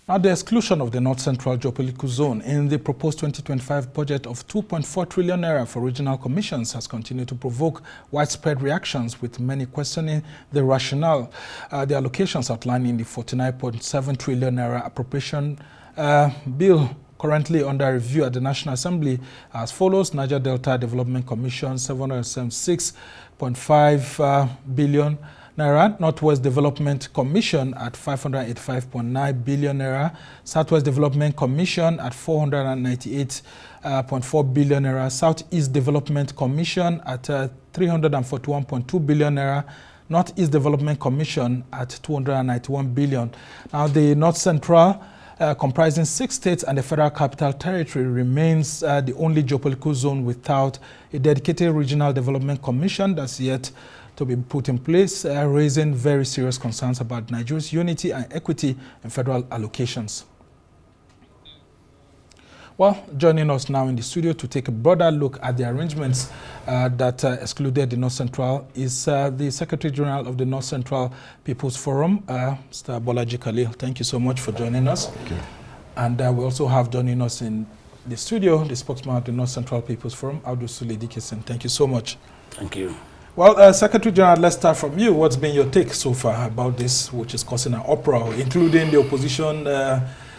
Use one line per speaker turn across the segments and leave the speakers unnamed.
Now, the exclusion of the North Central Geopolitical Zone in the proposed 2025 budget of 2.4 trillion naira for regional commissions has continued to provoke widespread reactions, with many questioning the rationale. The allocations outlined in the 49.7 trillion naira appropriation bill currently under review at the National Assembly as follows: Niger Delta Development Commission 776.5 billion naira, Northwest Development Commission at 585.9 billion naira, Southwest Development Commission at 498.4 billion naira, Southeast Development Commission at 341.2 billion naira, Northeast Development Commission at 291 billion. Now, the North Central, comprising 6 states and the Federal Capital Territory, remains the only geopolitical zone without a dedicated regional development commission that's yet to be put in place, raising very serious concerns about Nigeria's unity and equity in federal allocations. Well, joining us now in the studio to take a broader look at the arrangements that excluded the North Central is the Secretary General of the North Central People's Forum, Mr. Bolaji Khaleel. Thank you so much for joining us.
Thank you.
And we also have joining us in the studio the spokesman of the North Central People's Forum, Dikeson. Thank you so much.
Thank you.
Well, Secretary General, let's start from you. What's been your take so far about this, which is causing an uproar, including the opposition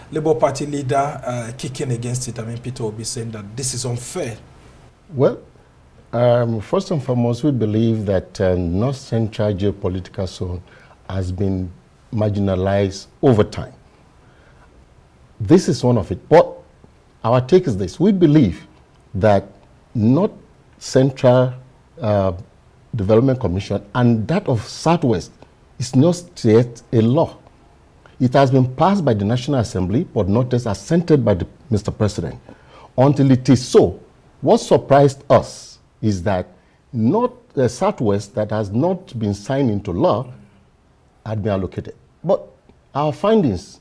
Labour Party leader kicking against it? I mean, Peter will be saying that this is unfair.
Well, first and foremost, we believe that North Central geopolitical zone has been marginalized over time. This is one of it. But our take is this: we believe that North Central Development Commission and that of Southwest is not yet a law. It has been passed by the National Assembly, but not yet assented by Mr. President. Until it is so, what surprised us is that not the Southwest, that has not been signed into law, had been allocated. But our findings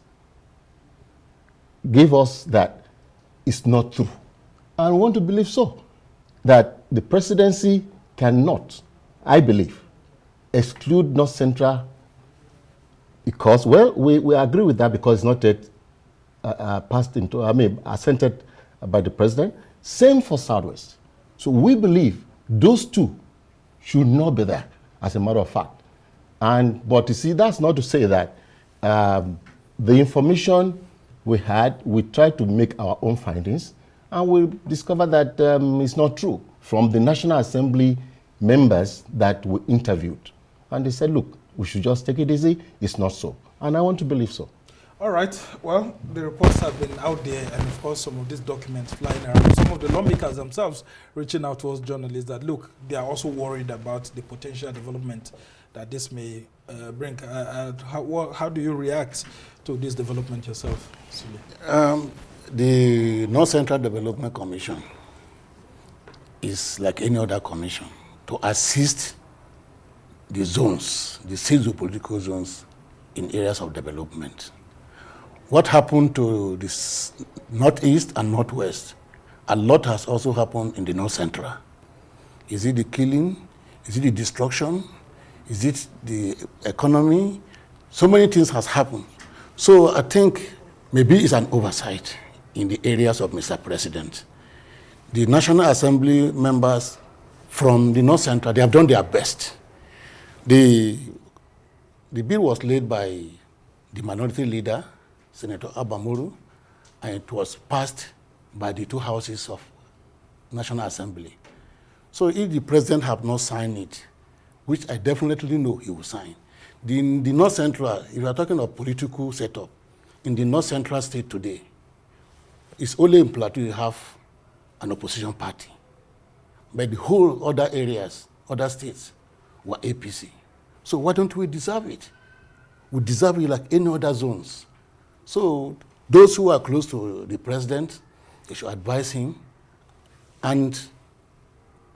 gave us that it's not true. And we want to believe so, that the presidency cannot, I believe, exclude North Central because, well, we agree with that because it's not yet passed into, assented by the president. Same for Southwest. So we believe those two should not be there, as a matter of fact. But you see, that's not to say that the information we had, we tried to make our own findings, and we discovered that it's not true from the National Assembly members that we interviewed. And they said, look, we should just take it easy. It's not so. And I want to believe so.
All right. Well, the reports have been out there, and of course, some of these documents flying around. Some of the lawmakers themselves reaching out to us journalists that, look, they are also worried about the potential development that this may bring. How do you react to this development yourself, Sule?
The North Central Development Commission is like any other commission to assist the zones, the 6 geopolitical zones in areas of development. What happened to this Northeast and Northwest? A lot has also happened in the North Central. Is it the killing? Is it the destruction? Is it the economy? So many things has happened. So I think maybe it's an oversight in the areas of Mr. President. The National Assembly members from the North Central, they have done their best. The bill was laid by the minority leader, Senator Abamuru, and it was passed by the 2 houses of National Assembly. So if the president had not signed it, which I definitely know he will sign, the North Central, if you are talking of political setup, in the North Central state today, it's only in Plateau you have an opposition party. But the whole other areas, other states, were APC. So why don't we deserve it? We deserve it like any other zones. So those who are close to the president, they should advise him and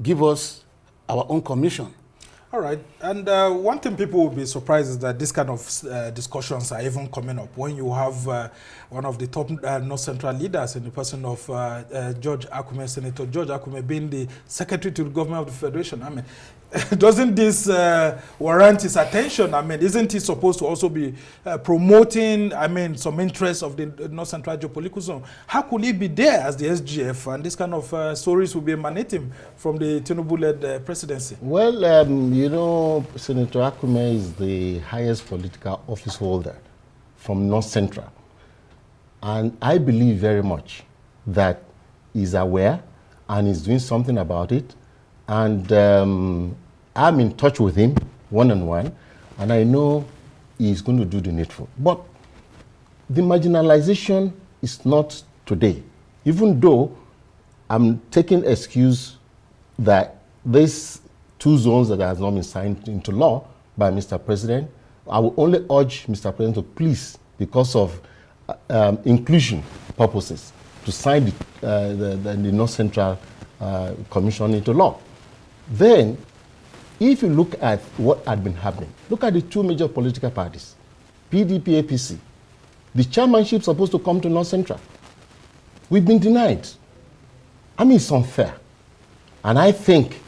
give us our own commission.
All right. And one thing people will be surprised is that this kind of discussions are even coming up when you have one of the top North Central leaders in the person of George Akume, Senator George Akume, being the secretary to the government of the Federation. I mean, Doesn't this warrant his attention? I mean, isn't he supposed to also be promoting, I mean, some interest of the North Central geopolitical zone? How could he be there as the SGF, and this kind of stories will be emanating from the Tinubu-led presidency?
Well, you know, Senator Akume is the highest political office holder from North Central. And I believe very much that he's aware and he's doing something about it. And I'm in touch with him one-on-one, and I know he's going to do the needful. But the marginalization is not today. Even though I'm taking excuse that these 2 zones that has not been signed into law by Mr. President, I will only urge Mr. President to please, because of inclusion purposes, to sign the North Central Commission into law. Then, if you look at what had been happening, look at the 2 major political parties, PDP, APC. The chairmanship is supposed to come to North Central. We've been denied. I mean, it's unfair. And I think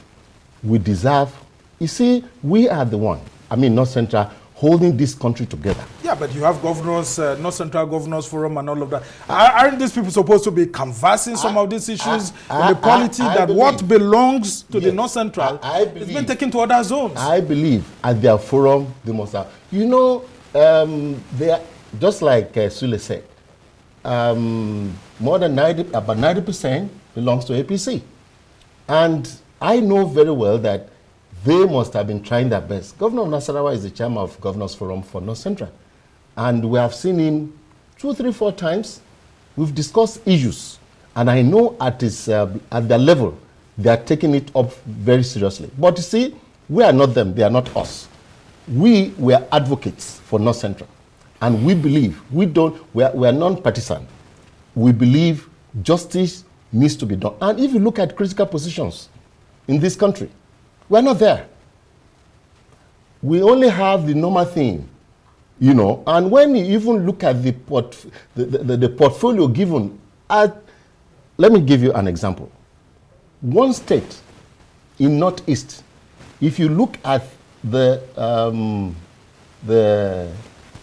we deserve, you see, we are the one, I mean, North Central, holding this country together.
Yeah, but you have governors, North Central Governors Forum and all of that. Aren't these people supposed to be canvassing some of these issues in the polity that believe, what belongs to the North Central is being taken to other zones?
I believe at their forum, they must have. You know, they are, just like Sule said, more than about 90% belongs to APC. And I know very well that they must have been trying their best. Governor Nasarawa is the chairman of Governors Forum for North Central. And we have seen him 2, 3, 4 times. We've discussed issues. And I know at their level, they are taking it up very seriously. But you see, we are not them, they are not us. We are advocates for North Central. And we believe, we are non-partisan. We believe justice needs to be done. And if you look at critical positions in this country, we're not there. We only have the normal thing, you know. And when you even look at the portfolio given, let me give you an example. One state in Northeast, if you look at the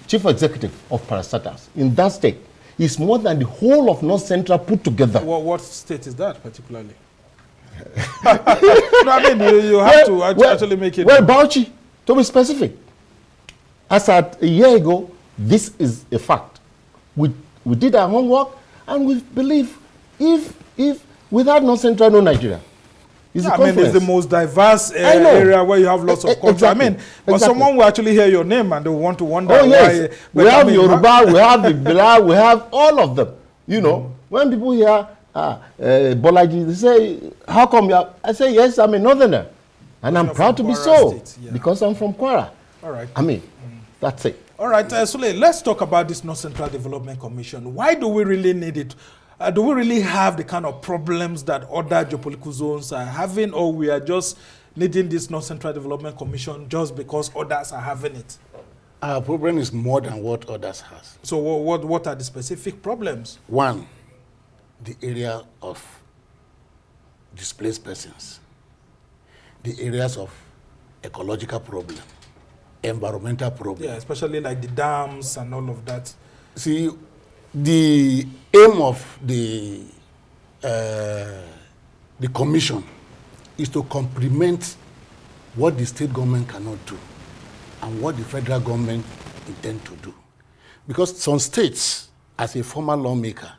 chief executive of parastatals in that state, is more than the whole of North Central put together.
What state is that particularly? No, I mean, you have to actually make it.
Well, Bauchi, to be specific. As at a year ago, this is a fact. We did our homework, and we believe if without North Central, no Nigeria.
Yeah, I mean, it's the most diverse area where you have lots of culture.
Exactly.
I mean, but someone will actually hear your name and they will want to wonder
yes.
why.
We have Yoruba, we have the Bila, we have all of them. You know, when people hear Bolaji, they say, how come you are? I say, yes, I'm a northerner. And I'm proud to be so, because I'm from Kwara.
All right.
I mean, that's it.
All right, Sule, let's talk about this North Central Development Commission. Why do we really need it? Do we really have the kind of problems that other geopolitical zones are having, or we are just needing this North Central Development Commission just because others are having it?
Our problem is more than what others have.
So what are the specific problems?
One, the area of displaced persons, the areas of ecological problem, environmental problem.
Yeah, especially like the dams and all of that.
See, the aim of the commission is to complement what the state government cannot do and what the federal government intend to do. Because some states, as a former lawmaker,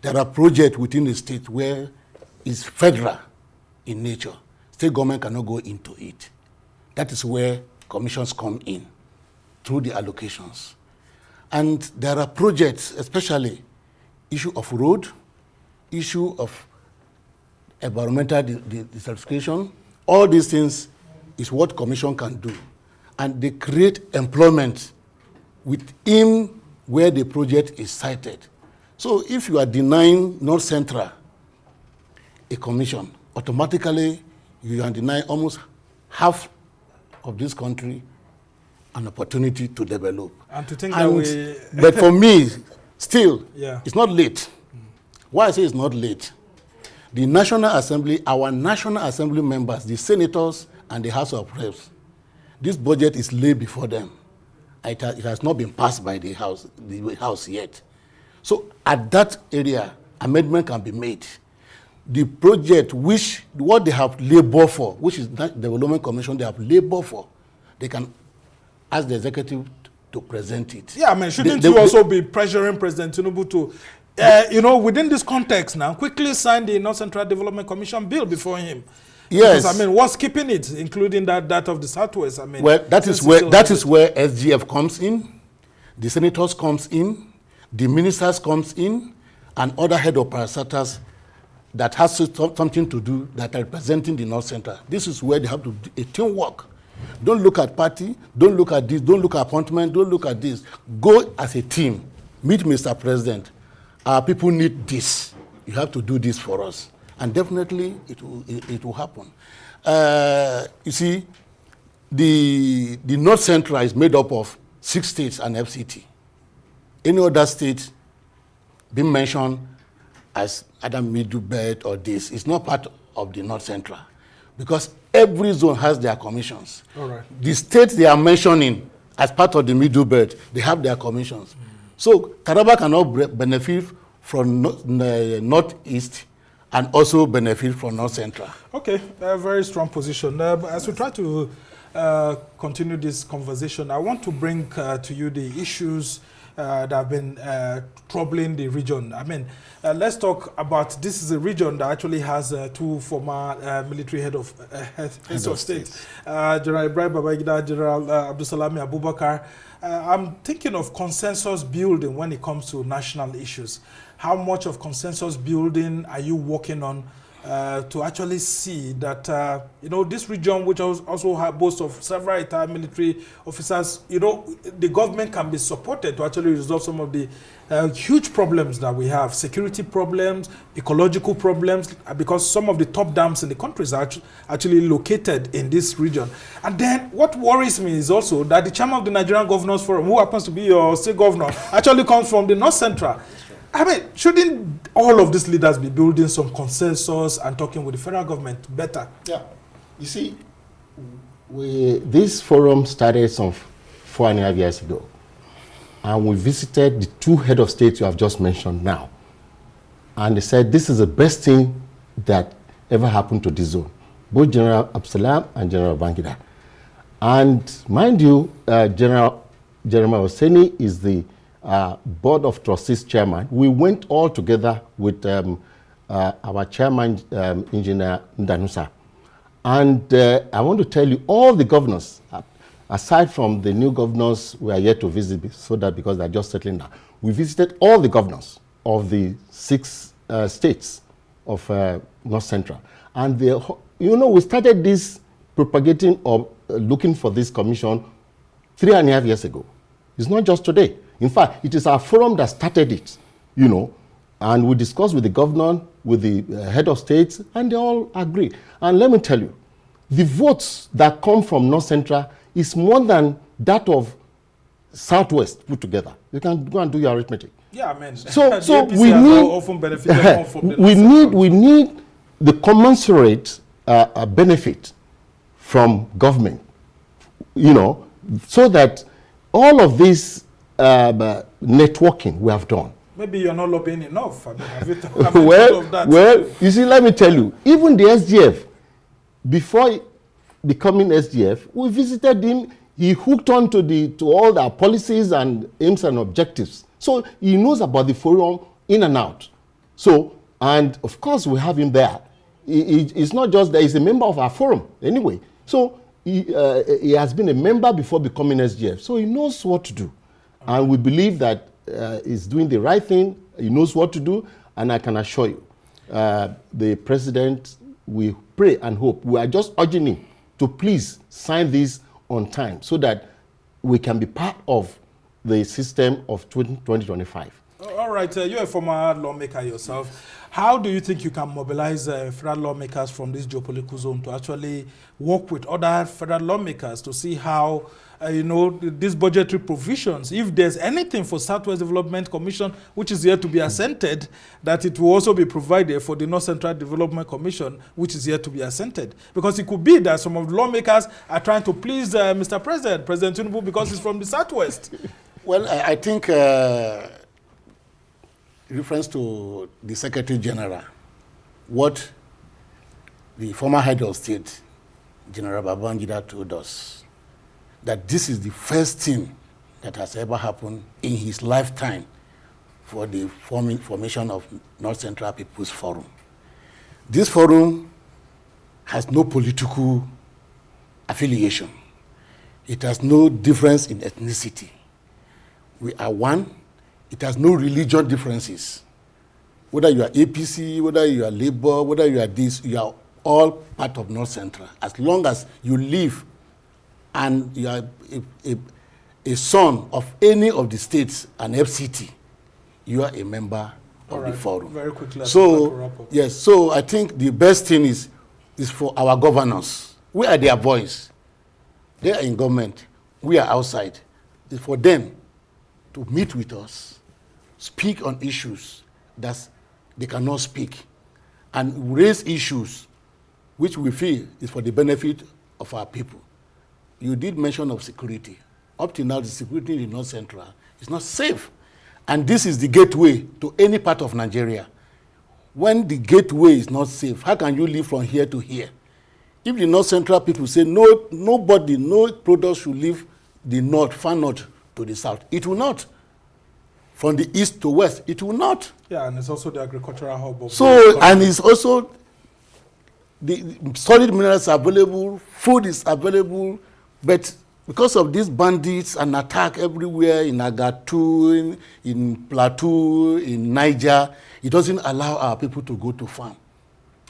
there are projects within the state where it's federal in nature. State government cannot go into it. That is where commissions come in, through the allocations. And there are projects, especially issue of road, issue of environmental desertification. All these things is what commission can do. And they create employment within where the project is sited. So if you are denying North Central a commission, automatically you are denying almost half of this country an opportunity to develop.
And to think that we...
But for me, still, it's not late. Why I say it's not late? The National Assembly, our National Assembly members, the senators and the House of Reps, this budget is laid before them. It has not been passed by the House yet. So at that area, amendment can be made. The project what they have labored for, which is that Development Commission, they have labored for, they can ask the executive to present it.
Yeah, I mean, shouldn't you also be pressuring President Tinubu to, within this context now, quickly sign the North Central Development Commission bill before him?
Yes.
Because, I mean, what's keeping it, including that of the Southwest? I mean,
well, that is where SGF comes in, the senators comes in, the ministers comes in, and other head of parastatals that has something to do that are representing the North Central. This is where they have to do a teamwork. Don't look at party, don't look at this, don't look at appointment, don't look at this. Go as a team, meet Mr. President. Our people need this. You have to do this for us. And definitely it will happen. You see, the North Central is made up of 6 states and FCT. Any other state being mentioned as either middle belt or this is not part of the North Central, because every zone has their commissions.
All right.
The states they are mentioning as part of the middle belt, they have their commissions. So Taraba cannot benefit from Northeast and also benefit from North Central.
Okay, a very strong position. As we try to continue this conversation, I want to bring to you the issues that have been troubling the region. I mean, let's talk about, this is a region that actually has 2 former military heads of state, General Ibrahim Babangida, General Abdulsalami Abubakar. I'm thinking of consensus building when it comes to national issues. How much of consensus building are you working on to actually see that, this region, which also boasts of several retired military officers, the government can be supported to actually resolve some of the huge problems that we have, security problems, ecological problems, because some of the top dams in the countries are actually located in this region. And then what worries me is also that the chairman of the Nigerian Governors Forum, who happens to be your state governor, actually comes from the North Central. I mean, shouldn't all of these leaders be building some consensus and talking with the federal government better?
Yeah. You see, this forum started some 4.5 years ago. And we visited the 2 head of states you have just mentioned now. And they said this is the best thing that ever happened to this zone. Both General Absalam and General Babangida. And mind you, General Hosseini is the Board of Trustees chairman. We went all together with our chairman, Engineer Ndanusa. And I want to tell you, all the governors, aside from the new governors we are yet to visit, because they're just settling down, we visited all the governors of the 6 states of North Central. And we started this propagating or looking for this commission 3.5 years ago. It's not just today. In fact, it is our forum that started it, and we discussed with the governor, with the head of states, and they all agree. And let me tell you, the votes that come from North Central is more than that of Southwest put together. You can go and do your arithmetic.
Yeah, I mean,
so
we need often benefited from the
we need the commensurate benefit from government, so that all of this networking we have done.
Maybe you're not lobbying enough. I mean, have you
well,
of that?
Well, you see, let me tell you, even the SDF, before becoming SDF, we visited him. He hooked on to all our policies and aims and objectives. So he knows about the forum in and out. So, and of course, we have him there. It's not just that he's a member of our forum anyway. So he has been a member before becoming SDF. So he knows what to do. And we believe that he's doing the right thing. He knows what to do. And I can assure you, the president, we pray and hope. We are just urging him to please sign this on time so that we can be part of the system of 2025.
All right, you're a former lawmaker yourself. How do you think you can mobilize federal lawmakers from this geopolitical zone to actually work with other federal lawmakers to see how, these budgetary provisions, if there's anything for Southwest Development Commission, which is yet to be assented, that it will also be provided for the North Central Development Commission, which is yet to be assented? Because it could be that some of the lawmakers are trying to please Mr. President Tinubu, because he's from the Southwest.
Well, I think reference to the Secretary General, what the former head of state, General Babangida, told us, that this is the first thing that has ever happened in his lifetime for the formation of North Central People's Forum. This forum has no political affiliation. It has no difference in ethnicity. We are one. It has no religious differences. Whether you are APC, whether you are Labour, whether you are this, you are all part of North Central. As long as you live and you are a son of any of the states and FCT, you are a member of the forum.
Very quickly.
So, yes, so I think the best thing is for our governors. We are their voice. They are in government. We are outside. It's for them to meet with us, speak on issues that they cannot speak, and raise issues which we feel is for the benefit of our people. You did mention of security. Up till now, the security in North Central is not safe. And this is the gateway to any part of Nigeria. When the gateway is not safe, how can you live from here to here? If the North Central people say no product should leave the north, far north to the south, it will not. From the east to west, it will not.
Yeah, and it's also the agricultural hub.
So, and it's also the solid minerals are available, food is available, but because of these bandits and attack everywhere in Agatu, in Plateau, in Niger, it doesn't allow our people to go to farm.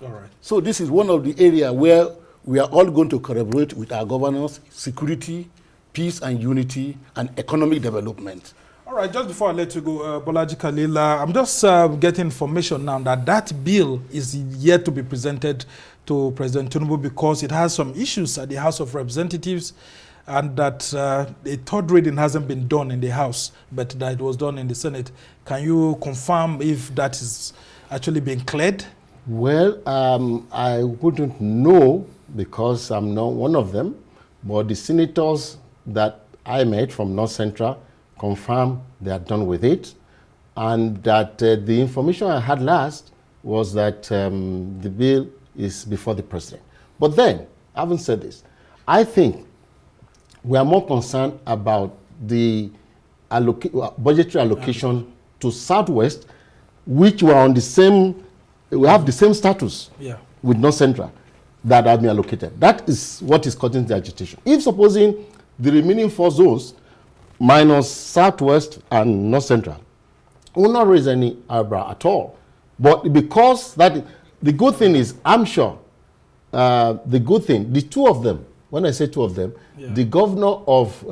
All right.
So this is one of the areas where we are all going to collaborate with our governors, security, peace and unity, and economic development.
All right, just before I let you go, Bolaji Khaleel, I'm just getting information now that bill is yet to be presented to President Tinubu because it has some issues at the House of Representatives, and that a third reading hasn't been done in the House, but that it was done in the Senate. Can you confirm if that is actually being cleared?
Well, I wouldn't know because I'm not one of them, but the senators that I met from North Central confirmed they are done with it, and that the information I had last was that the bill is before the president. But then, having said this, I think we are more concerned about the budgetary allocation to Southwest, which were on the same, we have the same status with North Central that have been allocated. That is what is causing the agitation. If supposing the remaining 4 zones minus Southwest and North Central will not raise any eyebrow at all. But because that, the good thing is, I'm sure, the good thing, the 2 of them, when I say 2 of them, the governor of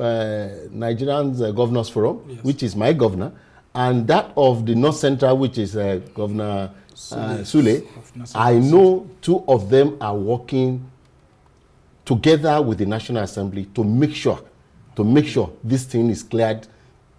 Nigerian Governors Forum, which is my governor, and that of the North Central, which is Governor Sule, I know 2 of them are working together with the National Assembly to make sure this thing is cleared,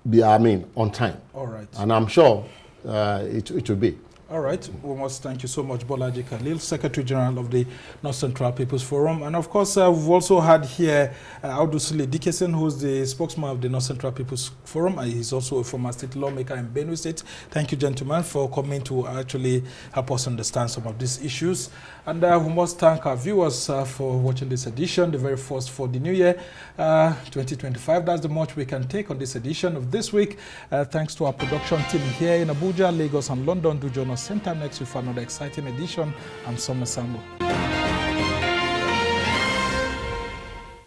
on time.
All right.
And I'm sure it will be.
All right. We must thank you so much, Bolaji Khaleel, Secretary General of the North Central People's Forum. And of course, we've also had here Dikeson, who's the spokesman of the North Central People's Forum. He's also a former state lawmaker in Benue State. Thank you, gentlemen, for coming to actually help us understand some of these issues. And we must thank our viewers for watching this edition, the very first for the new year, 2025. That's the much we can take on this edition of This Week. Thanks to our production team here in Abuja, Lagos, and London. Do join us same time next week for another exciting edition. I'm Summer Sambo.